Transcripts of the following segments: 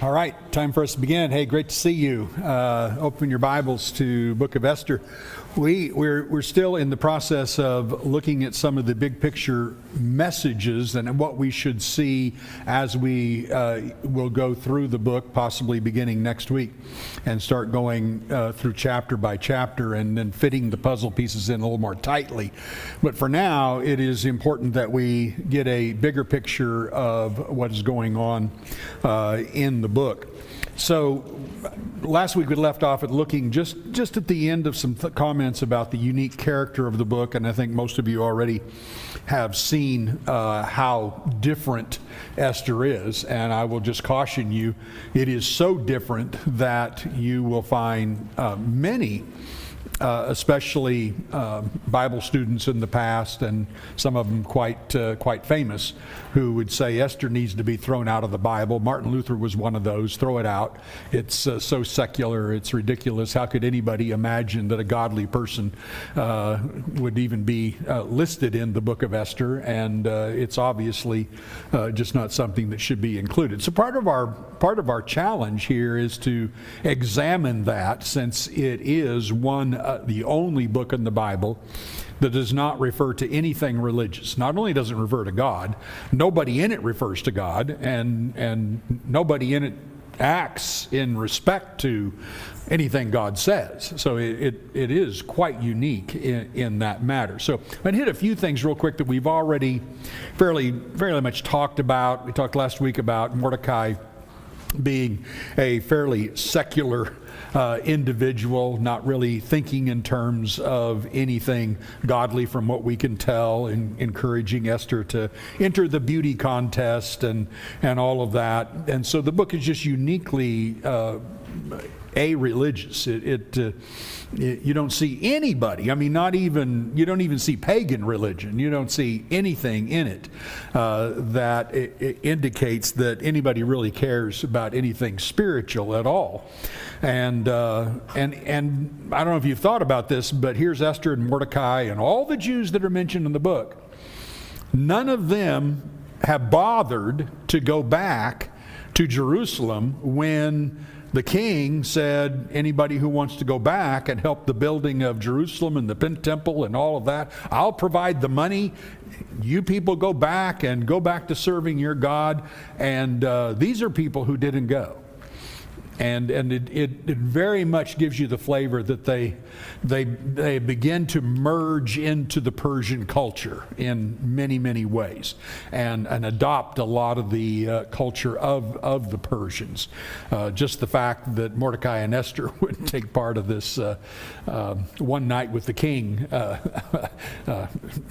All right, time for us to begin. Hey, great to see you. Open your Bibles to Book of Esther. We're still in the process of looking at some of the big picture messages and what we should see as we will go through the book, possibly beginning next week, and start going through chapter by chapter and then fitting the puzzle pieces in a little more tightly. But for now, it is important that we get a bigger picture of what is going on in the book. So last week we left off at looking just at the end of some comments about the unique character of the book, and I think most of you already have seen how different Esther is, and I will just caution you, it is so different that you will find many especially Bible students in the past, and some of them quite famous, who would say Esther needs to be thrown out of the Bible. Martin Luther was one of those. Throw it out. It's so secular. It's ridiculous. How could anybody imagine that a godly person would even be listed in the book of Esther? And it's obviously just not something that should be included. So part of our challenge here is to examine that, since it is the only book in the Bible that does not refer to anything religious. Not only does it refer to God, nobody in it refers to God, and nobody in it acts in respect to anything God says. So it is quite unique in that matter. So I'm going to hit a few things real quick that we've already fairly much talked about. We talked last week about Mordecai being a fairly secular individual, not really thinking in terms of anything godly from what we can tell, and encouraging Esther to enter the beauty contest and all of that. And so the book is just uniquely religious. You don't see anybody, you don't even see pagan religion. You don't see anything in it that it indicates that anybody really cares about anything spiritual at all. And I don't know if you've thought about this, but here's Esther and Mordecai and all the Jews that are mentioned in the book. None of them have bothered to go back to Jerusalem when the king said, anybody who wants to go back and help the building of Jerusalem and the temple and all of that, I'll provide the money. You people go back to serving your God. And these are people who didn't go. And it very much gives you the flavor that they begin to merge into the Persian culture in many ways, and adopt a lot of the culture of the Persians. Just the fact that Mordecai and Esther would take part of this one night with the king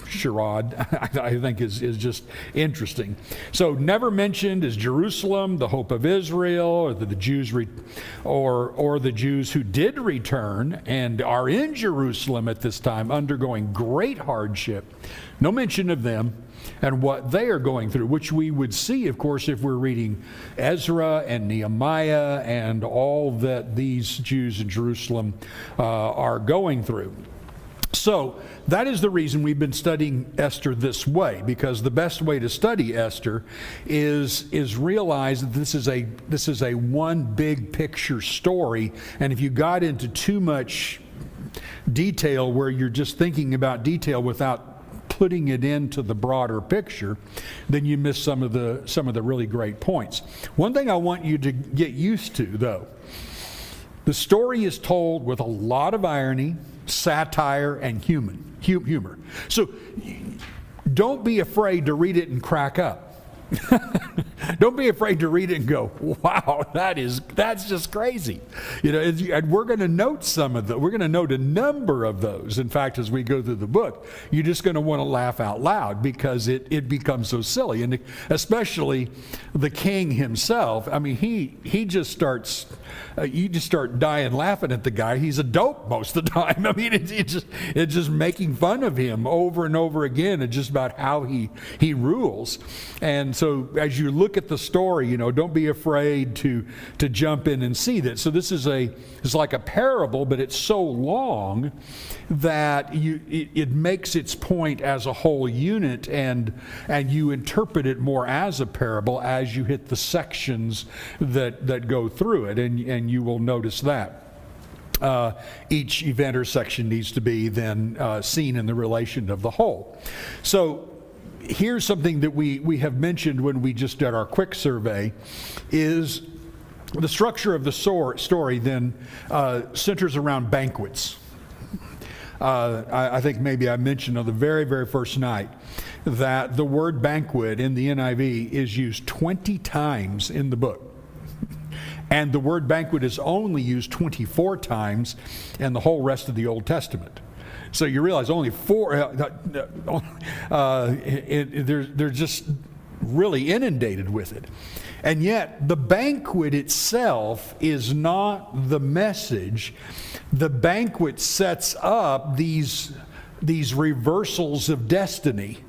charade, I think is just interesting. So never mentioned is Jerusalem, the hope of Israel, or the Jews or the Jews who did return and are in Jerusalem at this time, undergoing great hardship. No mention of them and what they are going through, which we would see, of course, if we're reading Ezra and Nehemiah and all that these Jews in Jerusalem are going through. So that is the reason we've been studying Esther this way, because the best way to study Esther is realize that this is a one big picture story. And if you got into too much detail where you're just thinking about detail without putting it into the broader picture, then you miss some of the really great points. One thing I want you to get used to, though, the story is told with a lot of irony, satire, and humor. So don't be afraid to read it and crack up. Don't be afraid to read it and go, wow, that's just crazy. And we're going to note some of we're going to note a number of those. In fact, as we go through the book, you're just going to want to laugh out loud because it becomes so silly. And especially the king himself. He just starts, you just start dying laughing at the guy. He's a dope most of the time. It's just making fun of him over and over again, and just about how he rules. And so as you look at the story, don't be afraid to jump in and see that. So this is it's like a parable, but it's so long that it makes its point as a whole unit, and you interpret it more as a parable as you hit the sections that go through it, and you will notice that. Each event or section needs to be then seen in the relation of the whole. So here's something that we have mentioned when we just did our quick survey, is the structure of the story then centers around banquets. I think maybe I mentioned on the very, very first night that the word banquet in the NIV is used 20 times in the book. And the word banquet is only used 24 times in the whole rest of the Old Testament. So you realize only four, they're just really inundated with it. And yet the banquet itself is not the message. The banquet sets up these reversals of destiny,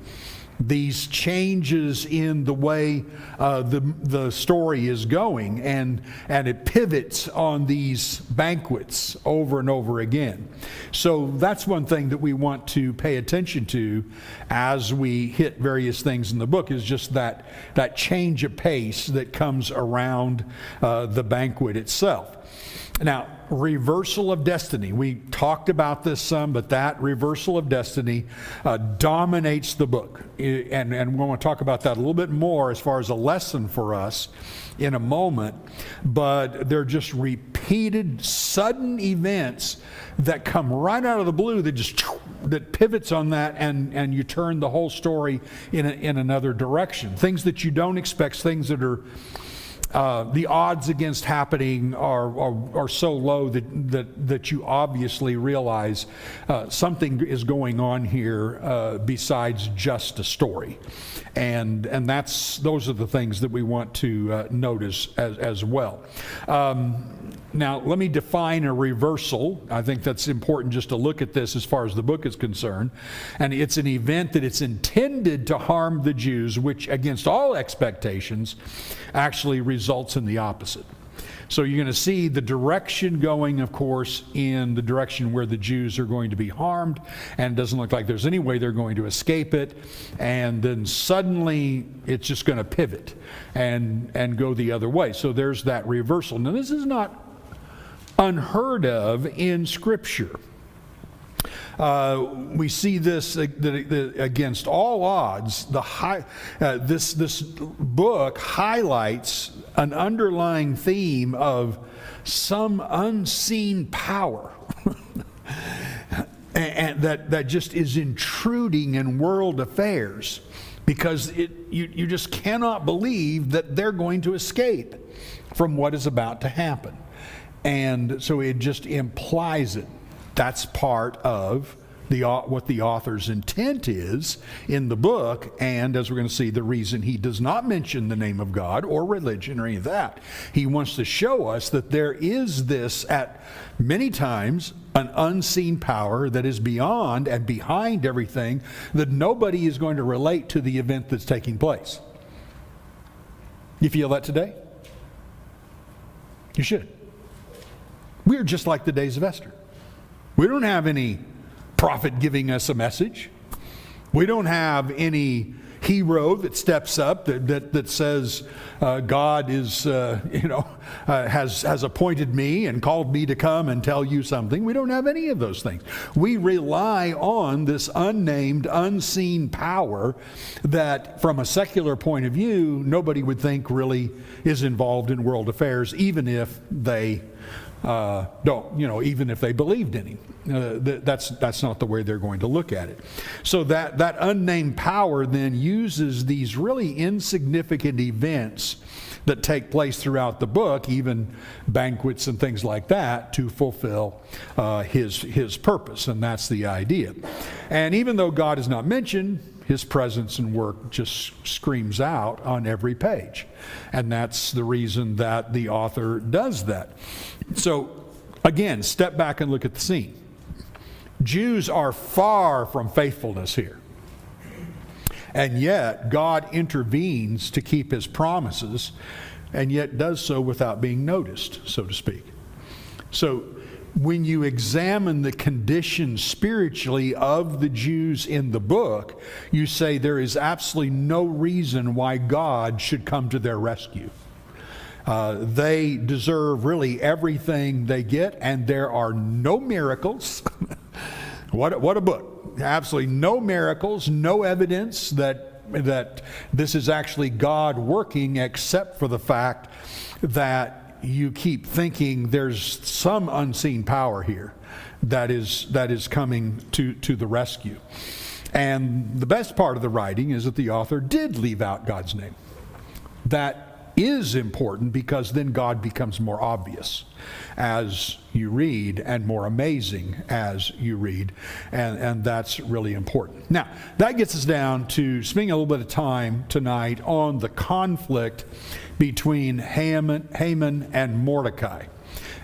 these changes in the way the story is going, and it pivots on these banquets over and over again. So that's one thing that we want to pay attention to as we hit various things in the book, is just that change of pace that comes around the banquet itself. Now, reversal of destiny. We talked about this some, but that reversal of destiny dominates the book. And we want to talk about that a little bit more as far as a lesson for us in a moment. But they're just repeated, sudden events that come right out of the blue that pivots on that, and you turn the whole story in another direction. Things that you don't expect, things that are the odds against happening are so low that you obviously realize something is going on here besides just a story, and those are the things that we want to notice as well. Now, let me define a reversal. I think that's important just to look at this as far as the book is concerned. And it's an event that it's intended to harm the Jews, which against all expectations actually results in the opposite. So you're going to see the direction going, of course, in the direction where the Jews are going to be harmed, and it doesn't look like there's any way they're going to escape it. And then suddenly it's just going to pivot and go the other way. So there's that reversal. Now, this is not unheard of in Scripture. We see this against all odds. This book highlights an underlying theme of some unseen power and that just is intruding in world affairs, because you just cannot believe that they're going to escape from what is about to happen. And so it just implies it. That's part of what the author's intent is in the book, and as we're going to see, the reason he does not mention the name of God or religion or any of that. He wants to show us that there is this, at many times, an unseen power that is beyond and behind everything, that nobody is going to relate to the event that's taking place. You feel that today? You should. We're just like the days of Esther. We don't have any prophet giving us a message. We don't have any hero that steps up that says God is has appointed me and called me to come and tell you something. We don't have any of those things. We rely on this unnamed, unseen power that, from a secular point of view, nobody would think really is involved in world affairs, even if they even if they believed in him. That's not the way they're going to look at it. So that unnamed power then uses these really insignificant events that take place throughout the book, even banquets and things like that, to fulfill his purpose, and that's the idea. And even though God is not mentioned, his presence and work just screams out on every page. And that's the reason that the author does that. So, again, step back and look at the scene. Jews are far from faithfulness here. And yet, God intervenes to keep his promises, and yet does so without being noticed, so to speak. So, when you examine the condition spiritually of the Jews in the book, you say there is absolutely no reason why God should come to their rescue. They deserve really everything they get, and there are no miracles. What a book. Absolutely no miracles, no evidence that this is actually God working, except for the fact that you keep thinking there's some unseen power here that is coming to the rescue. And the best part of the writing is that the author did leave out God's name. That is important, because then God becomes more obvious as you read and more amazing as you read, and that's really important. Now, that gets us down to spending a little bit of time tonight on the conflict between Haman and Mordecai.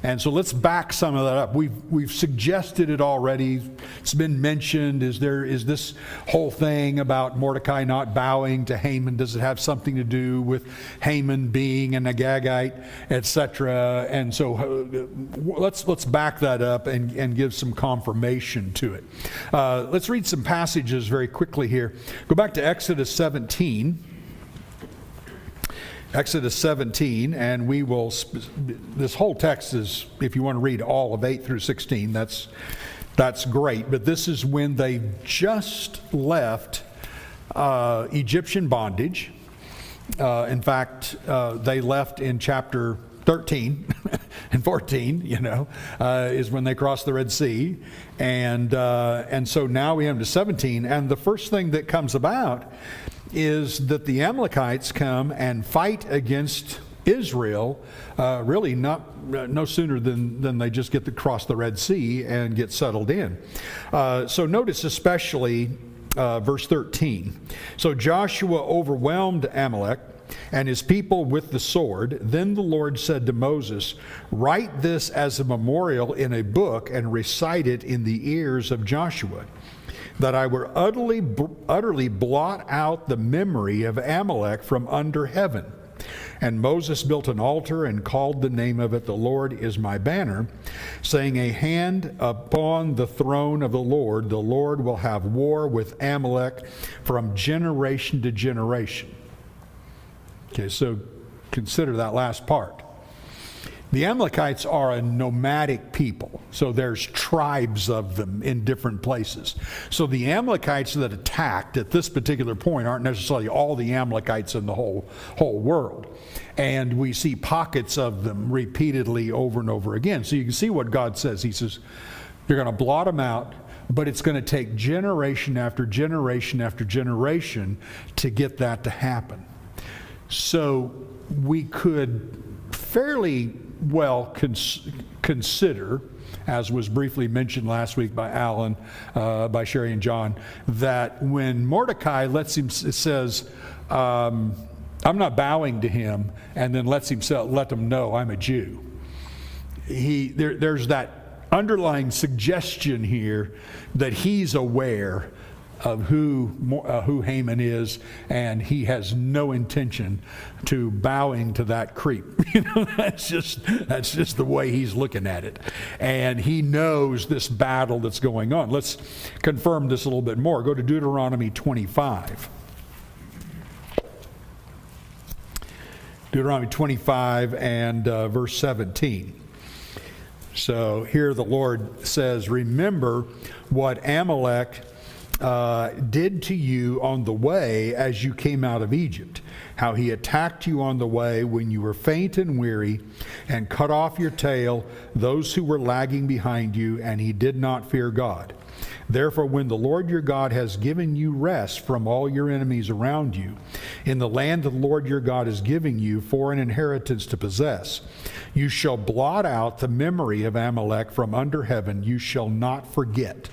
And so let's back some of that up. We've suggested it already. It's been mentioned. Is this whole thing about Mordecai not bowing to Haman, does it have something to do with Haman being an Agagite, etc.? And so let's back that up and give some confirmation to it. Let's read some passages very quickly here. Go back to Exodus 17. Exodus 17, and we will, this whole text is, if you want to read all of 8 through 16, that's great. But this is when they just left Egyptian bondage. In fact, they left in chapter 13 and 14, is when they crossed the Red Sea. And so now we have to 17, and the first thing that comes about is that the Amalekites come and fight against Israel, really no sooner than they just get to cross the Red Sea and get settled in. So notice especially verse 13. So Joshua overwhelmed Amalek and his people with the sword. Then the Lord said to Moses, "Write this as a memorial in a book and recite it in the ears of Joshua, that I will utterly blot out the memory of Amalek from under heaven." And Moses built an altar and called the name of it, "The Lord is my banner," saying, "A hand upon the throne of the Lord will have war with Amalek from generation to generation." Okay, so consider that last part. The Amalekites are a nomadic people, so there's tribes of them in different places. So the Amalekites that attacked at this particular point aren't necessarily all the Amalekites in the whole world. And we see pockets of them repeatedly over and over again. So you can see what God says. He says, you're going to blot them out, but it's going to take generation after generation after generation to get that to happen. So we could fairly well consider, as was briefly mentioned last week by Alan, by Sherry and John, that when Mordecai says, "I'm not bowing to him," and then let them know, "I'm a Jew," there's that underlying suggestion here that he's aware of who Haman is, and he has no intention to bowing to that creep. That's just the way he's looking at it, and he knows this battle that's going on. Let's confirm this a little bit more. Go to Deuteronomy 25. Deuteronomy 25 and verse 17. So here the Lord says, "Remember what Amalek did to you on the way as you came out of Egypt, how he attacked you on the way when you were faint and weary, and cut off your tail those who were lagging behind you, and he did not fear God. Therefore, when the Lord your God has given you rest from all your enemies around you, in the land the Lord your God is giving you for an inheritance to possess, you shall blot out the memory of Amalek from under heaven. You shall not forget."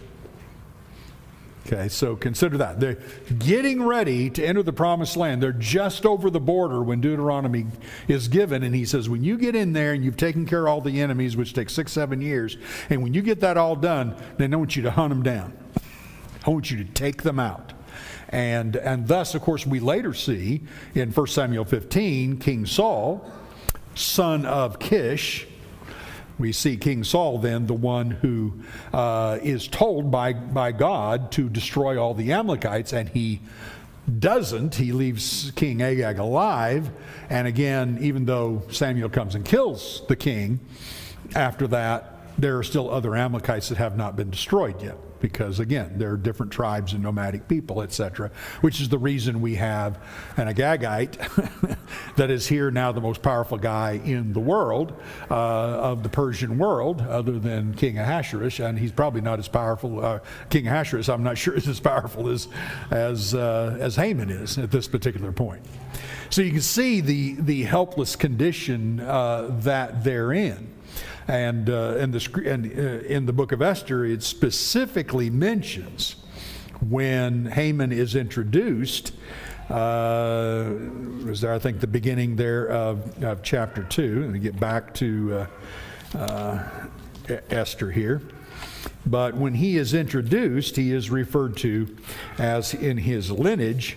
Okay, so consider that. They're getting ready to enter the promised land. They're just over the border when Deuteronomy is given, and he says, when you get in there and you've taken care of all the enemies, which takes 6-7 years, and when you get that all done, then I want you to hunt them down. I want you to take them out. And thus, of course, we later see in 1 Samuel 15, King Saul, son of Kish. We see King Saul then, the one who is told by God to destroy all the Amalekites, and he doesn't. He leaves King Agag alive. And again, even though Samuel comes and kills the king, after that, there are still other Amalekites that have not been destroyed yet. Because again, there are different tribes and nomadic people, etc., which is the reason we have an Agagite that is here now, the most powerful guy in the world, of the Persian world, other than King Ahasuerus, and he's probably not as powerful. King Ahasuerus, I'm not sure, is as powerful as Haman is at this particular point. So you can see the helpless condition that they're in. And in the book of Esther, it specifically mentions when Haman is introduced. Was there, I think, the beginning there of chapter 2. Let me get back to Esther here. But when he is introduced, he is referred to as in his lineage.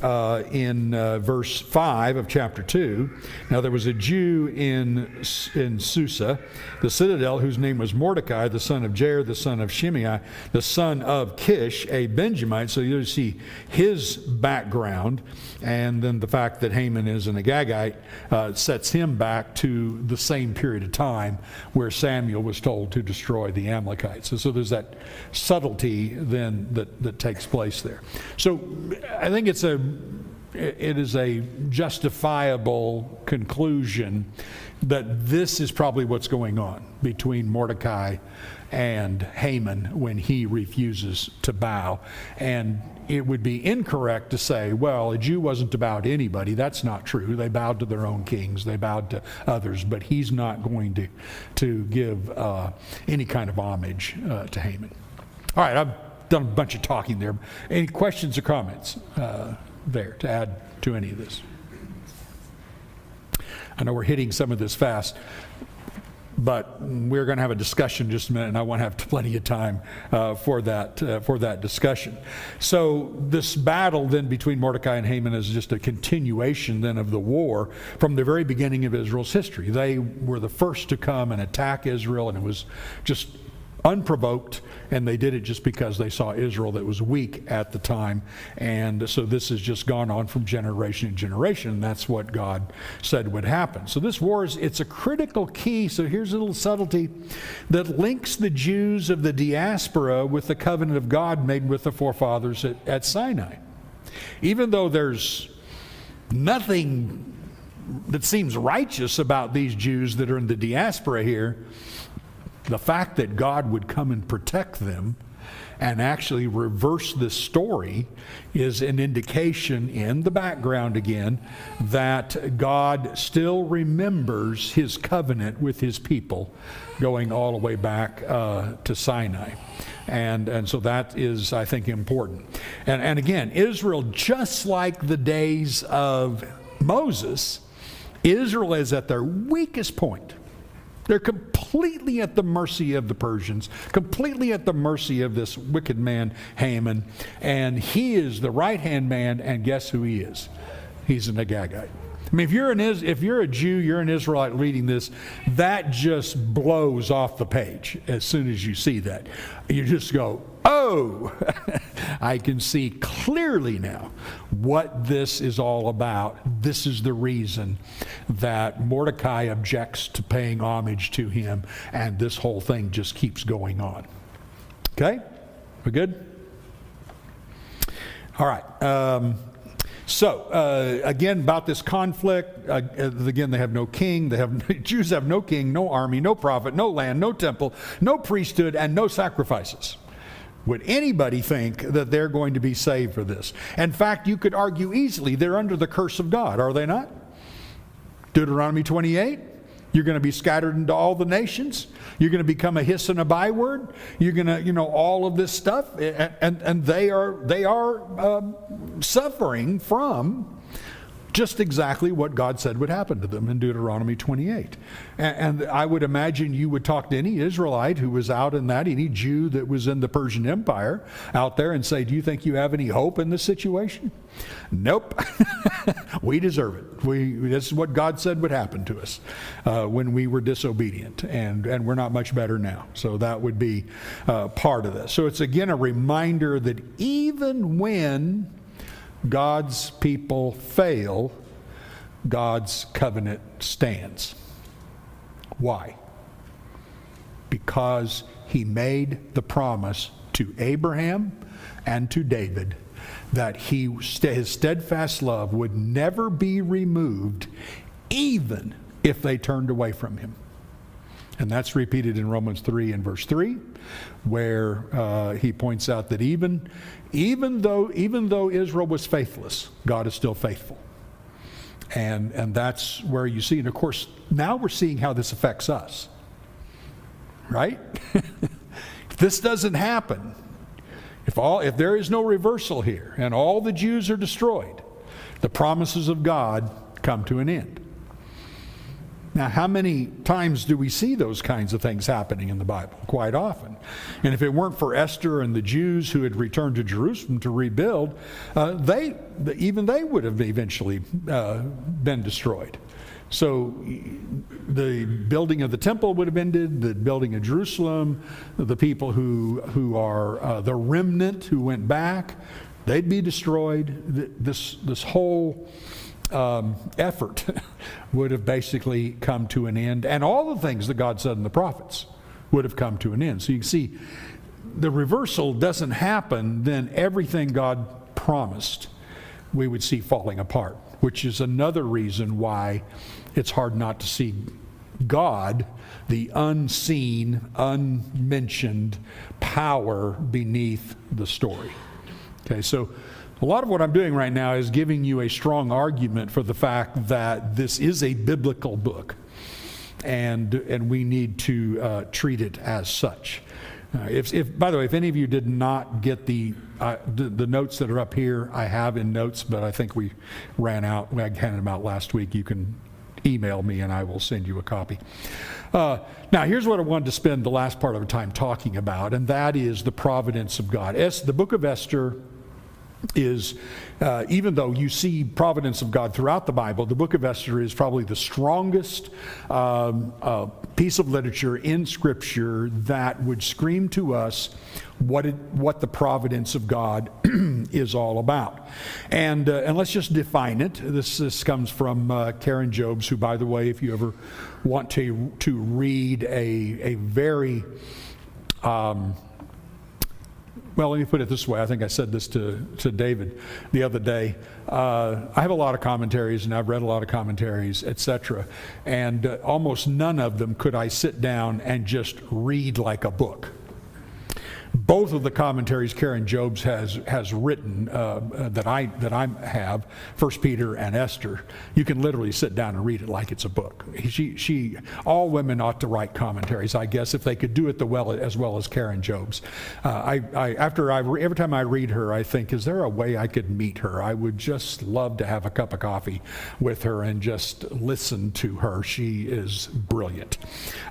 In verse 5 of chapter 2. Now there was a Jew in Susa, the citadel, whose name was Mordecai, the son of Jair, the son of Shimei, the son of Kish, a Benjamite. So you see his background, and then the fact that Haman is an Agagite sets him back to the same period of time where Samuel was told to destroy the Amalekites. And so there's that subtlety then that takes place there. So I think it is a justifiable conclusion that this is probably what's going on between Mordecai and Haman when he refuses to bow. And it would be incorrect to say, well, a Jew wasn't to bow to anybody. That's not true. They bowed to their own kings. They bowed to others. But he's not going to give any kind of homage to Haman. All right, I've done a bunch of talking there. Any questions or comments there to add to any of this? I know we're hitting some of this fast, but we're going to have a discussion in just a minute, and I want to have plenty of time for that discussion. So this battle then between Mordecai and Haman is just a continuation then of the war from the very beginning of Israel's history. They were the first to come and attack Israel, and it was just unprovoked, and they did it just because they saw Israel that was weak at the time. And so this has just gone on from generation to generation, and that's what God said would happen. So this war it's a critical key. So here's a little subtlety that links the Jews of the diaspora with the covenant of God made with the forefathers at Sinai. Even though there's nothing that seems righteous about these Jews that are in the diaspora here, the fact that God would come and protect them and actually reverse this story is an indication in the background again that God still remembers his covenant with his people going all the way back to Sinai. And so that is, I think, important. And again, Israel, just like the days of Moses, Israel is at their weakest point. They're completely at the mercy of the Persians, completely at the mercy of this wicked man, Haman. And he is the right-hand man, and guess who he is? He's an Agagite. I mean, if you're a Jew, you're an Israelite reading this, that just blows off the page as soon as you see that. You just go, oh, I can see clearly now what this is all about. This is the reason that Mordecai objects to paying homage to him, and this whole thing just keeps going on. Okay? We good? All right. So, again, about this conflict, again, they have no king. Jews have no king, no army, no prophet, no land, no temple, no priesthood, and no sacrifices. Would anybody think that they're going to be saved for this? In fact, you could argue easily they're under the curse of God, are they not? Deuteronomy 28, you're going to be scattered into all the nations. You're going to become a hiss and a byword. You're going to, all of this stuff. And they are suffering from just exactly what God said would happen to them in Deuteronomy 28. And I would imagine you would talk to any Israelite who was out in that, any Jew that was in the Persian Empire out there, and say, do you think you have any hope in this situation? Nope. We deserve it. This is what God said would happen to us when we were disobedient, and we're not much better now. So that would be part of this. So it's again a reminder that even when God's people fail, God's covenant stands. Why? Because he made the promise to Abraham and to David that his steadfast love would never be removed, even if they turned away from him. And that's repeated in Romans 3 and verse 3, where he points out that even though Israel was faithless, God is still faithful. And that's where you see, and of course, now we're seeing how this affects us. Right? If this doesn't happen, if there is no reversal here, and all the Jews are destroyed, the promises of God come to an end. Now, how many times do we see those kinds of things happening in the Bible? Quite often. And if it weren't for Esther and the Jews who had returned to Jerusalem to rebuild, even they would have eventually been destroyed. So the building of the temple would have ended, the building of Jerusalem, the people who are the remnant who went back, they'd be destroyed. This whole effort would have basically come to an end, and all the things that God said in the prophets would have come to an end. So you can see the reversal doesn't happen, then everything God promised we would see falling apart, which is another reason why it's hard not to see God, the unseen, unmentioned power beneath the story. Okay, so a lot of what I'm doing right now is giving you a strong argument for the fact that this is a biblical book, and we need to treat it as such. If by the way, if any of you did not get the notes that are up here, I have in notes, but I think we ran out. I handed them out last week. You can email me and I will send you a copy. Now, here's what I wanted to spend the last part of our time talking about, and that is the providence of God. The book of Esther is, even though you see providence of God throughout the Bible, the book of Esther is probably the strongest piece of literature in Scripture that would scream to us what the providence of God is all about. And let's just define it. This comes from Karen Jobes, who, by the way, if you ever want to read a very well, let me put it this way. I think I said this to David the other day. I have a lot of commentaries, and I've read a lot of commentaries, etc. And almost none of them could I sit down and just read like a book. Both of the commentaries Karen Jobes has written that I have, 1 Peter and Esther, you can literally sit down and read it like it's a book. All women ought to write commentaries, I guess, if they could do it as well as Karen Jobes. Every time I read her, I think, is there a way I could meet her? I would just love to have a cup of coffee with her and just listen to her. She is brilliant.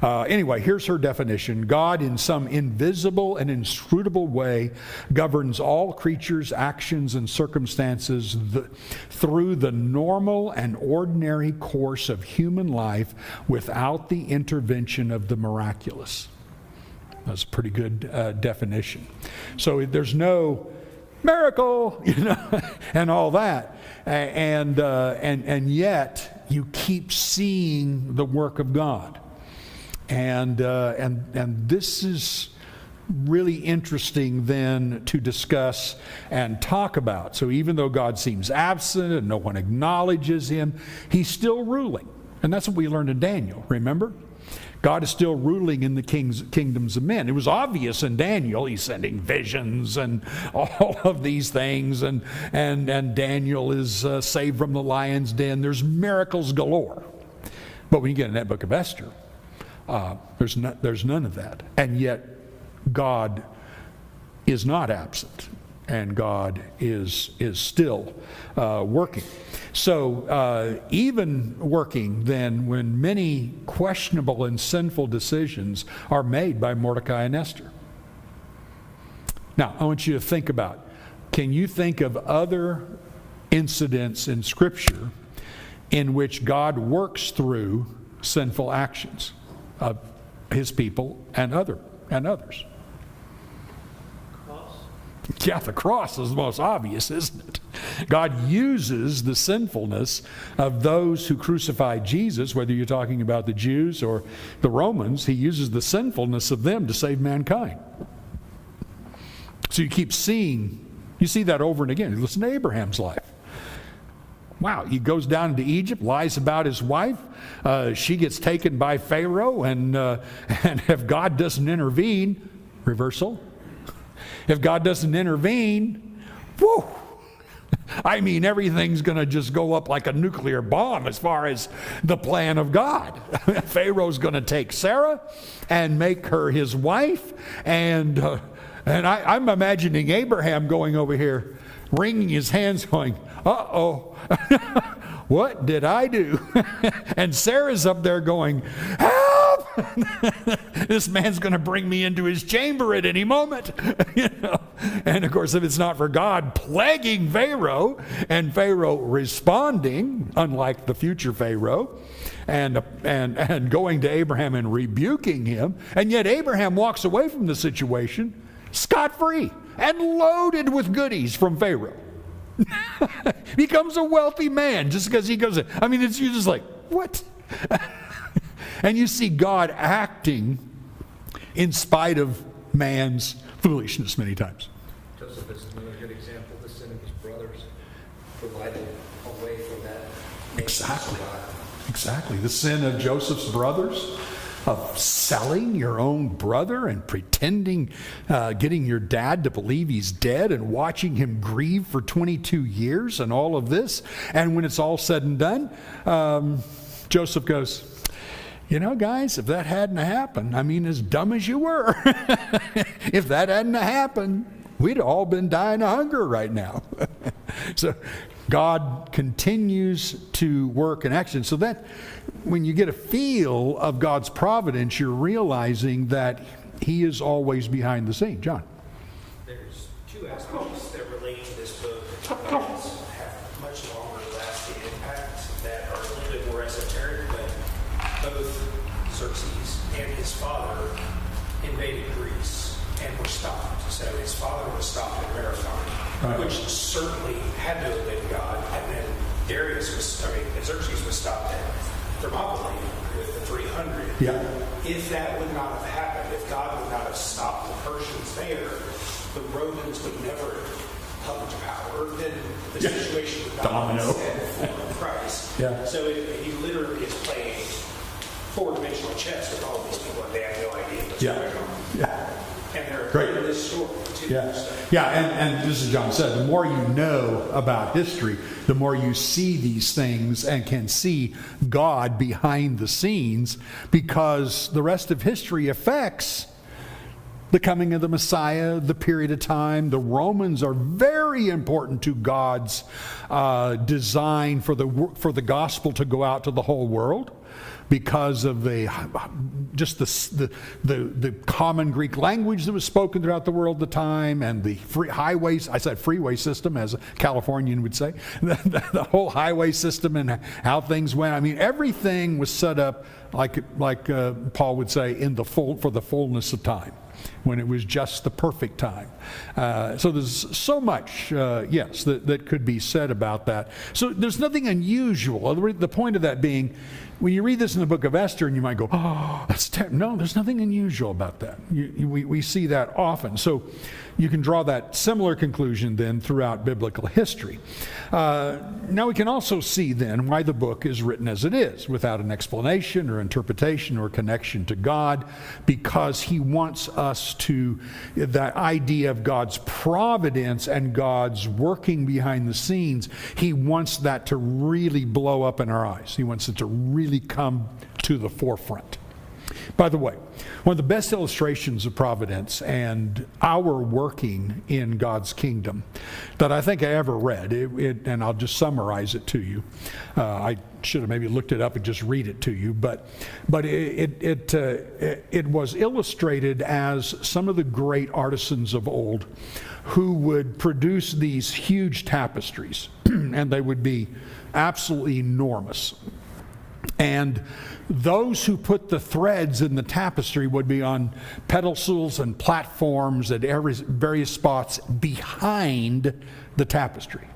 Anyway, here's her definition. God, in some invisible and inscrutable way, governs all creatures' actions and circumstances through the normal and ordinary course of human life without the intervention of the miraculous. That's a pretty good definition. So there's no miracle, and all that, and yet you keep seeing the work of God, and this is really interesting then to discuss and talk about. So even though God seems absent and no one acknowledges him, he's still ruling. And that's what we learned in Daniel, remember? God is still ruling in the kingdoms of men. It was obvious in Daniel. He's sending visions and all of these things, and Daniel is saved from the lion's den. There's miracles galore. But when you get in that book of Esther, there's none of that. And yet God is not absent. and God is still working. So even working then when many questionable and sinful decisions are made by Mordecai and Esther. Now, I want you to think about, can you think of other incidents in Scripture in which God works through sinful actions of His people and others? Yeah, the cross is the most obvious, isn't it? God uses the sinfulness of those who crucified Jesus, whether you're talking about the Jews or the Romans, He uses the sinfulness of them to save mankind. So you see that over and again. Listen to Abraham's life. Wow, he goes down into Egypt, lies about his wife. She gets taken by Pharaoh, and if God doesn't intervene, reversal. If God doesn't intervene, whoo! I mean, everything's going to just go up like a nuclear bomb as far as the plan of God. Pharaoh's going to take Sarah and make her his wife, and I'm imagining Abraham going over here, wringing his hands, going, "Uh-oh, what did I do?" And Sarah's up there going, "Help! This man's going to bring me into his chamber at any moment." And of course, if it's not for God plaguing Pharaoh, and Pharaoh responding, unlike the future Pharaoh, and going to Abraham and rebuking him, and yet Abraham walks away from the situation scot-free and loaded with goodies from Pharaoh. Becomes a wealthy man just because he goes in. I mean, you're just like, what? And you see God acting in spite of man's foolishness many times. Joseph is another good example. The sin of his brothers provided a way for that. Exactly. The sin of Joseph's brothers, of selling your own brother and pretending, getting your dad to believe he's dead and watching him grieve for 22 years and all of this. And when it's all said and done, Joseph goes, "You know, guys, if that hadn't happened, I mean, as dumb as you were, if that hadn't happened, we'd all been dying of hunger right now." So God continues to work in action. So that when you get a feel of God's providence, you're realizing that He is always behind the scene. John. There's two aspects that relate to this book that have much longer lasting impact that are a little bit more esoteric, but both Xerxes and his father invaded Greece and were stopped. So his father was stopped at Marathon, which certainly had to have been God. And then Xerxes was stopped at Thermopylae with the 300. Yeah. If that would not have happened, if God would not have stopped the Persians there, the Romans would never come to power. Then the situation would not have been for Christ. Yeah. So he literally is playing four-dimensional chess with all these people, and they have no idea what's going on. Yeah. And they're Great. in this story too. Yeah, and just as John said, the more you know about history, the more you see these things and can see God behind the scenes, because the rest of history affects the coming of the Messiah, the period of time. The Romans are very important to God's design for the gospel to go out to the whole world, because of the common Greek language that was spoken throughout the world at the time, and the freeway system, as a Californian would say, the whole highway system and how things went. I mean, everything was set up like Paul would say, for the fullness of time, when it was just the perfect time. So there's so much, that could be said about that. So there's nothing unusual. The point of that being, when you read this in the book of Esther, and you might go, "Oh, that's terrible." No, there's nothing unusual about that. We see that often. So you can draw that similar conclusion then throughout biblical history. Now we can also see then why the book is written as it is, without an explanation or interpretation or connection to God, because He wants us to, that idea of God's providence and God's working behind the scenes, He wants that to really blow up in our eyes. He wants it to really come to the forefront. By the way, one of the best illustrations of providence and our working in God's kingdom that I think I ever read, and I'll just summarize it to you. I should have maybe looked it up and just read it to you, but it was illustrated as some of the great artisans of old who would produce these huge tapestries, and they would be absolutely enormous. And those who put the threads in the tapestry would be on pedestals and platforms at various spots behind the tapestry.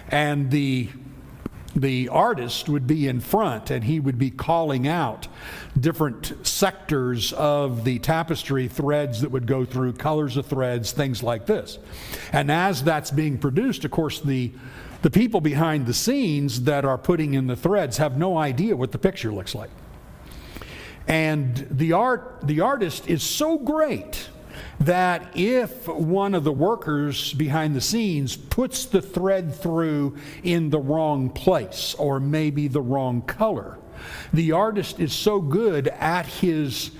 And the artist would be in front, and he would be calling out different sectors of the tapestry, threads that would go through, colors of threads, things like this. And as that's being produced, of course, the people behind the scenes that are putting in the threads have no idea what the picture looks like. And the artist is so great that if one of the workers behind the scenes puts the thread through in the wrong place or maybe the wrong color, the artist is so good at his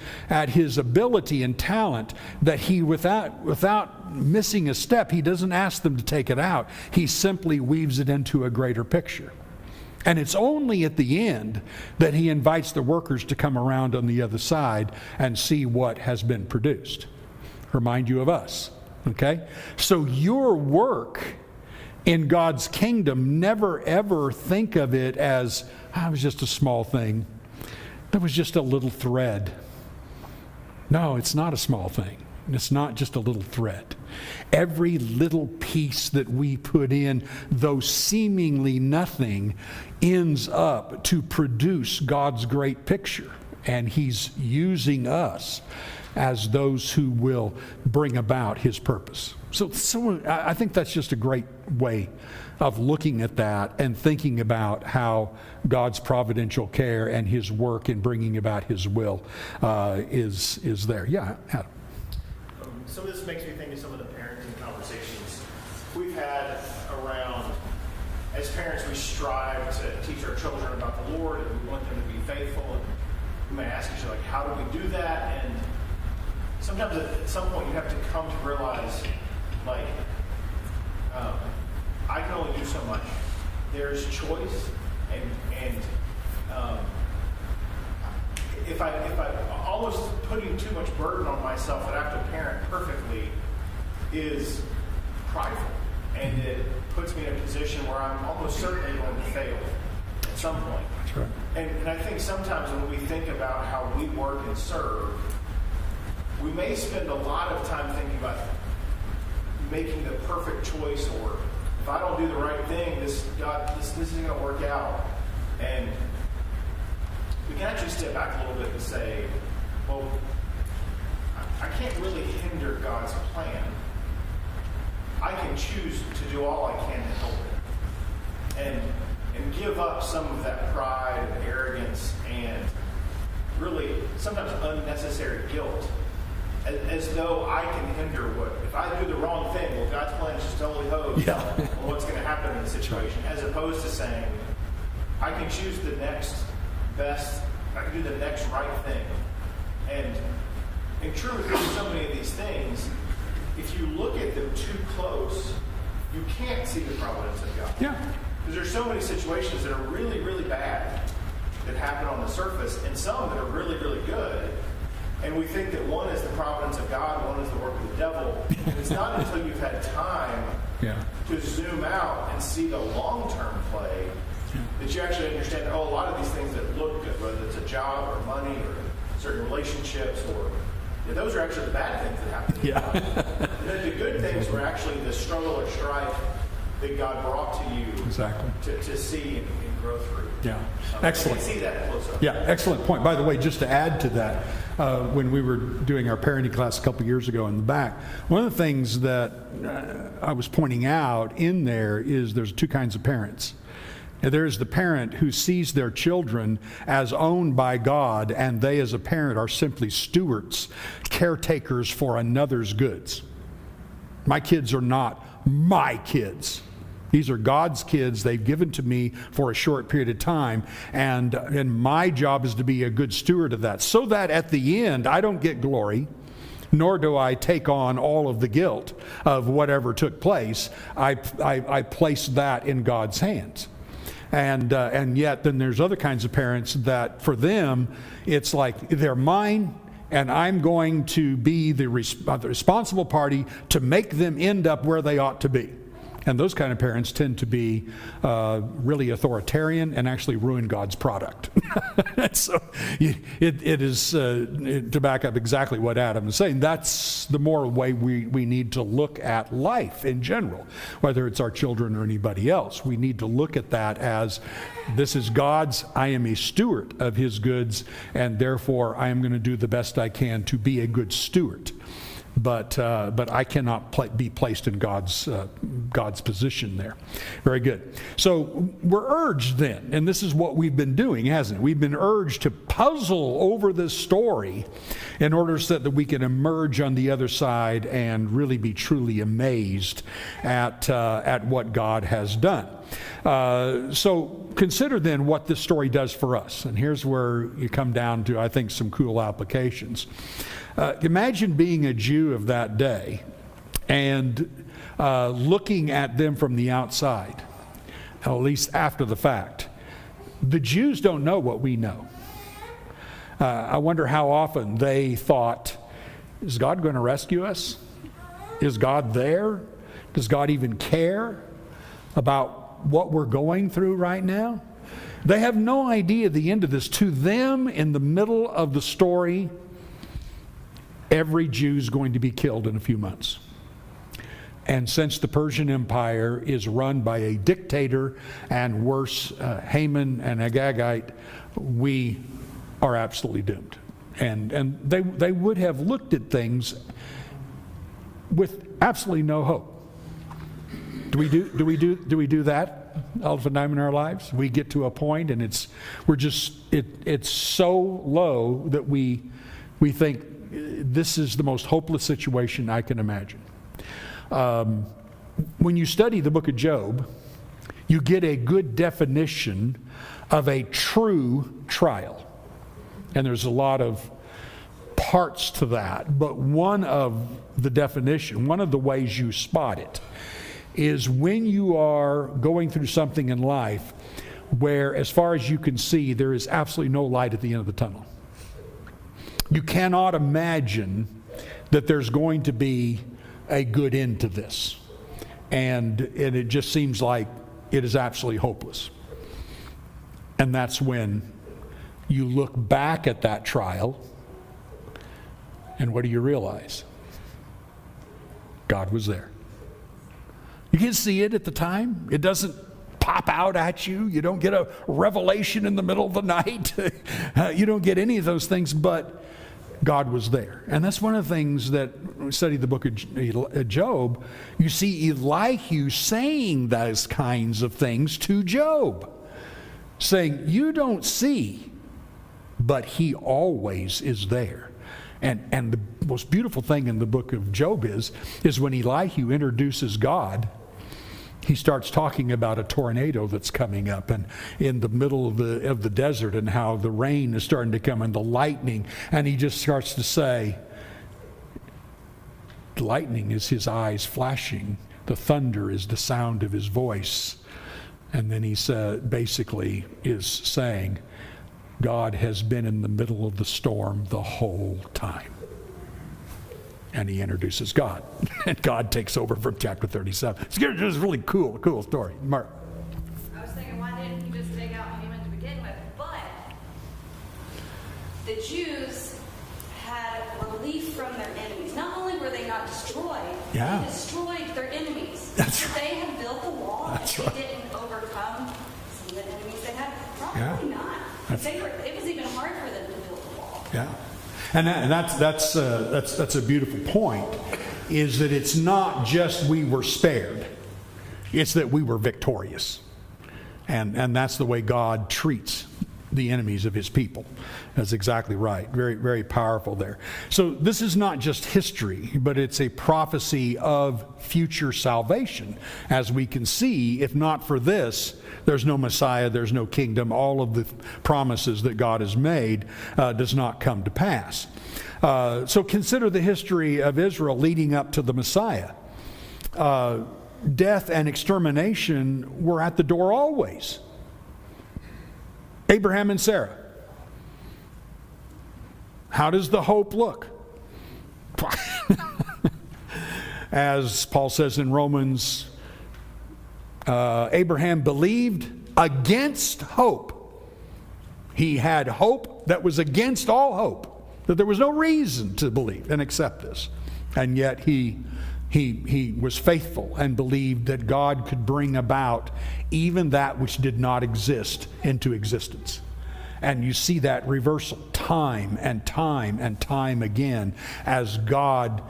ability and talent that he, without missing a step, he doesn't ask them to take it out. He simply weaves it into a greater picture. And it's only at the end that he invites the workers to come around on the other side and see what has been produced. Remind you of us, okay? So your work in God's kingdom, never ever think of it as, it was just a small thing. That was just a little thread. No, it's not a small thing. It's not just a little thread. Every little piece that we put in, though seemingly nothing, ends up to produce God's great picture. And He's using us as those who will bring about His purpose. So I think that's just a great way of looking at that and thinking about how God's providential care and His work in bringing about His will is there. Yeah, Adam. Some of this makes me think of some of the parenting conversations we've had around, as parents, we strive to teach our children about the Lord, and we want them to be faithful. And you may ask yourself, like, how do we do that? And sometimes at some point you have to come to realize, like, I can only do so much. There's choice, and if I almost putting too much burden on myself that I have to parent perfectly is prideful, and it puts me in a position where I'm almost certainly going to fail at some point. That's right. And I think sometimes when we think about how we work and serve, we may spend a lot of time thinking about making the perfect choice, or if I don't do the right thing, this isn't going to work out. And we can actually step back a little bit and say, well, I can't really hinder God's plan. I can choose to do all I can to help it. And give up some of that pride and arrogance and really sometimes unnecessary guilt, as though I can hinder what. If I do the wrong thing, well, God's plan is just totally hosed on what's going to happen in the situation, as opposed to saying, I can choose the next best, I can do the next right thing. And in truth, with so many of these things, if you look at them too close, you can't see the providence of God. Yeah. Because there's so many situations that are really, really bad that happen on the surface, and some that are really, really good. And we think that one is the providence of God, one is the work of the devil. And it's not until you've had time to zoom out and see the long-term play that you actually understand, a lot of these things that look good, whether it's a job or money or certain relationships, or those are actually the bad things that happen. Yeah. And then the good things were actually the struggle or strife that God brought to you to see and grow through. Yeah, excellent. I can see that close up. Yeah, excellent point. By the way, just to add to that, when we were doing our parenting class a couple years ago in the back, one of the things that I was pointing out in there is there's two kinds of parents. There's the parent who sees their children as owned by God, and they as a parent are simply stewards, caretakers for another's goods. My kids are not my kids. These are God's kids. They've given to me for a short period of time, and my job is to be a good steward of that, so that at the end I don't get glory, nor do I take on all of the guilt of whatever took place. I place that in God's hands. And yet then there's other kinds of parents that for them it's like they're mine, and I'm going to be the responsible party to make them end up where they ought to be. And those kind of parents tend to be really authoritarian and actually ruin God's product. So it is, to back up exactly what Adam is saying, that's the moral way we need to look at life in general, whether it's our children or anybody else. We need to look at that as, this is God's, I am a steward of his goods, and therefore I am going to do the best I can to be a good steward. But I cannot be placed in God's position there. Very good. So we're urged then, and this is what we've been doing, hasn't it? We've been urged to puzzle over this story in order so that we can emerge on the other side and really be truly amazed at what God has done. So consider then what this story does for us. And here's where you come down to, I think, some cool applications. Imagine being a Jew of that day and looking at them from the outside, at least after the fact. The Jews don't know what we know. I wonder how often they thought, is God going to rescue us? Is God there? Does God even care about what we're going through right now? They have no idea the end of this. To them, in the middle of the story, every Jew's going to be killed in a few months. And since the Persian Empire is run by a dictator and worse, Haman and Agagite, we are absolutely doomed. And they would have looked at things with absolutely no hope. Do we do that all the time in our lives? We get to a point and it's so low that we think this is the most hopeless situation I can imagine. When you study the book of Job, you get a good definition of a true trial. And there's a lot of parts to that, but one of the ways you spot it is when you are going through something in life where, as far as you can see, there is absolutely no light at the end of the tunnel. You cannot imagine that there's going to be a good end to this. And it just seems like it is absolutely hopeless. And that's when you look back at that trial, and what do you realize? God was there. You can see it at the time. It doesn't pop out at you. You don't get a revelation in the middle of the night. You don't get any of those things, but God was there. And that's one of the things that when we study the book of Job, you see Elihu saying those kinds of things to Job, saying, you don't see, but he always is there. And the most beautiful thing in the book of Job is when Elihu introduces God, he starts talking about a tornado that's coming up and in the middle of the desert, and how the rain is starting to come and the lightning. And he just starts to say, the lightning is his eyes flashing. The thunder is the sound of his voice. And then he basically is saying, God has been in the middle of the storm the whole time. And he introduces God. And God takes over from chapter 37. It's a really cool story. Mark. I was thinking, why didn't he just take out Haman to begin with? But the Jews had relief from their enemies. Not only were they not destroyed, Yeah. they destroyed their enemies. That's If they had built the wall, That's and right. they didn't overcome some of the enemies they had, probably Yeah. not. It was even hard for them to build the wall. Yeah. And that's a beautiful point, is that it's not just we were spared, it's that we were victorious. And that's the way God treats the enemies of his people. That's exactly right. Very, very powerful there. So this is not just history, but it's a prophecy of future salvation. As we can see, if not for this, there's no Messiah, there's no kingdom. All of the promises that God has made does not come to pass. So consider the history of Israel leading up to the Messiah. Death and extermination were at the door always. Abraham and Sarah. How does the hope look? As Paul says in Romans, Abraham believed against hope. He had hope that was against all hope, that there was no reason to believe and accept this. And yet he was faithful and believed that God could bring about even that which did not exist into existence. And you see that reversal time and time and time again as God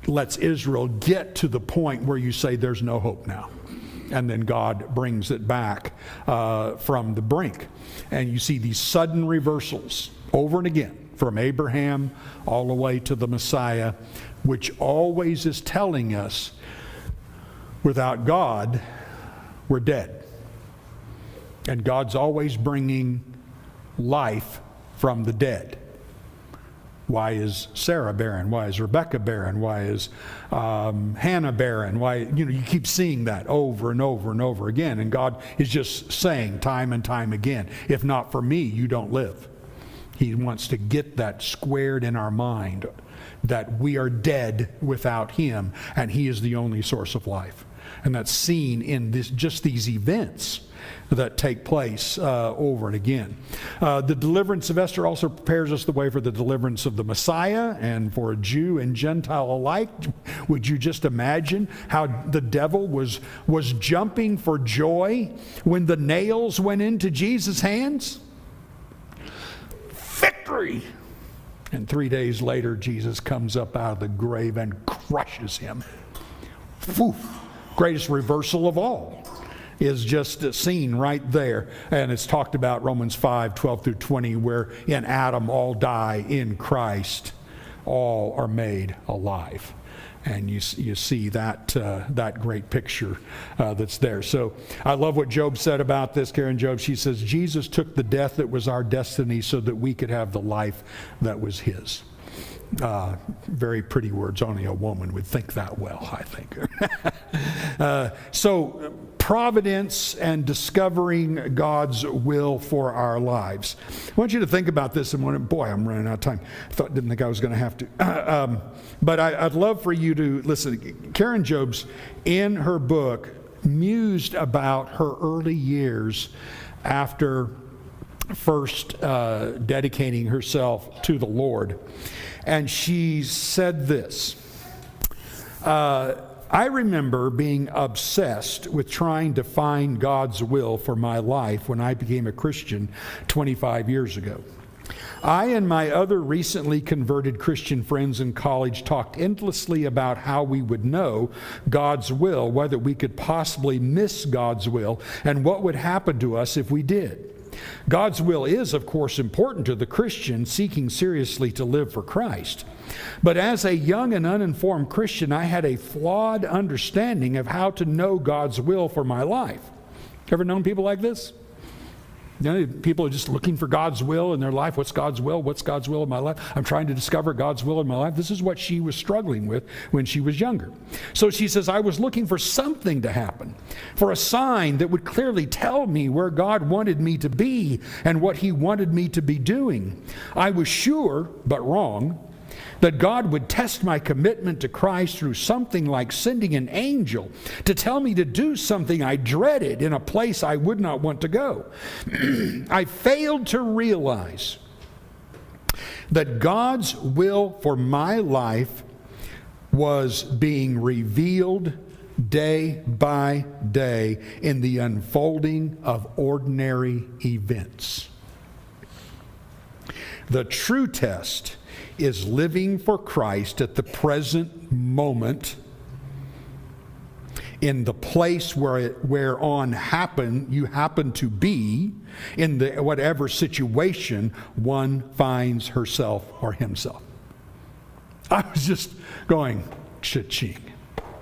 lets Israel get to the point where you say there's no hope now. And then God brings it back from the brink. And you see these sudden reversals over and again from Abraham all the way to the Messiah, which always is telling us without God, we're dead. And God's always bringing life from the dead. Why is Sarah barren? Why is Rebecca barren? Why is Hannah barren? Why, you keep seeing that over and over and over again. And God is just saying time and time again, if not for me, you don't live. He wants to get that squared in our mind, that we are dead without Him, and He is the only source of life. And that's seen in just these events that take place over and again. The deliverance of Esther also prepares us the way for the deliverance of the Messiah and for a Jew and Gentile alike. Would you just imagine how the devil was jumping for joy when the nails went into Jesus' hands? Victory! And 3 days later, Jesus comes up out of the grave and crushes him. Whew. Greatest reversal of all is just seen right there. And it's talked about Romans 5:12 through 20, where in Adam all die, in Christ all are made alive. And you see that great picture that's there. So I love what Job said about this, Karen Job. She says, Jesus took the death that was our destiny so that we could have the life that was His. Very pretty words. Only a woman would think that well, I think. So providence and discovering God's will for our lives. I want you to think about this. And boy, I'm running out of time. Didn't think I was going to have to. But I'd love for you to listen. Karen Jobs, in her book, mused about her early years after first dedicating herself to the Lord. And she said this, I remember being obsessed with trying to find God's will for my life when I became a Christian 25 years ago. I and my other recently converted Christian friends in college talked endlessly about how we would know God's will, whether we could possibly miss God's will, and what would happen to us if we did. God's will is, of course, important to the Christian seeking seriously to live for Christ. But as a young and uninformed Christian, I had a flawed understanding of how to know God's will for my life. Ever known people like this? People are just looking for God's will in their life. What's God's will? What's God's will in my life? I'm trying to discover God's will in my life. This is what she was struggling with when she was younger. So she says, I was looking for something to happen, for a sign that would clearly tell me where God wanted me to be and what He wanted me to be doing. I was sure, but wrong, that God would test my commitment to Christ through something like sending an angel to tell me to do something I dreaded in a place I would not want to go. I failed to realize that God's will for my life was being revealed day by day in the unfolding of ordinary events. The true test is living for Christ at the present moment in the place whereon you happen to be, in the whatever situation one finds herself or himself. I was just going, cha-ching.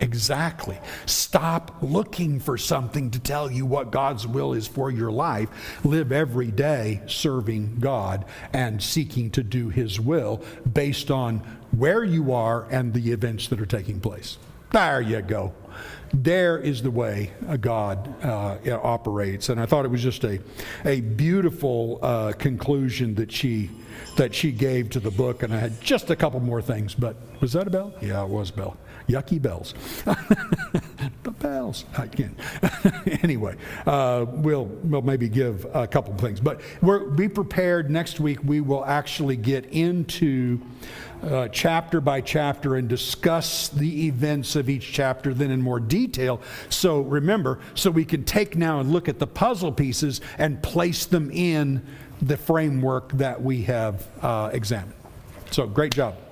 Exactly. Stop looking for something to tell you what God's will is for your life. Live every day serving God and seeking to do His will based on where you are and the events that are taking place. There you go. There is the way God operates. And I thought it was just a beautiful conclusion that she gave to the book. And I had just a couple more things, but was that a bell? Yeah, it was a bell. Yucky bells. The bells. Again. Anyway, we'll maybe give a couple of things. But be prepared. Next week we will actually get into chapter by chapter and discuss the events of each chapter then in more detail. So remember, so we can take now and look at the puzzle pieces and place them in the framework that we have examined. So great job.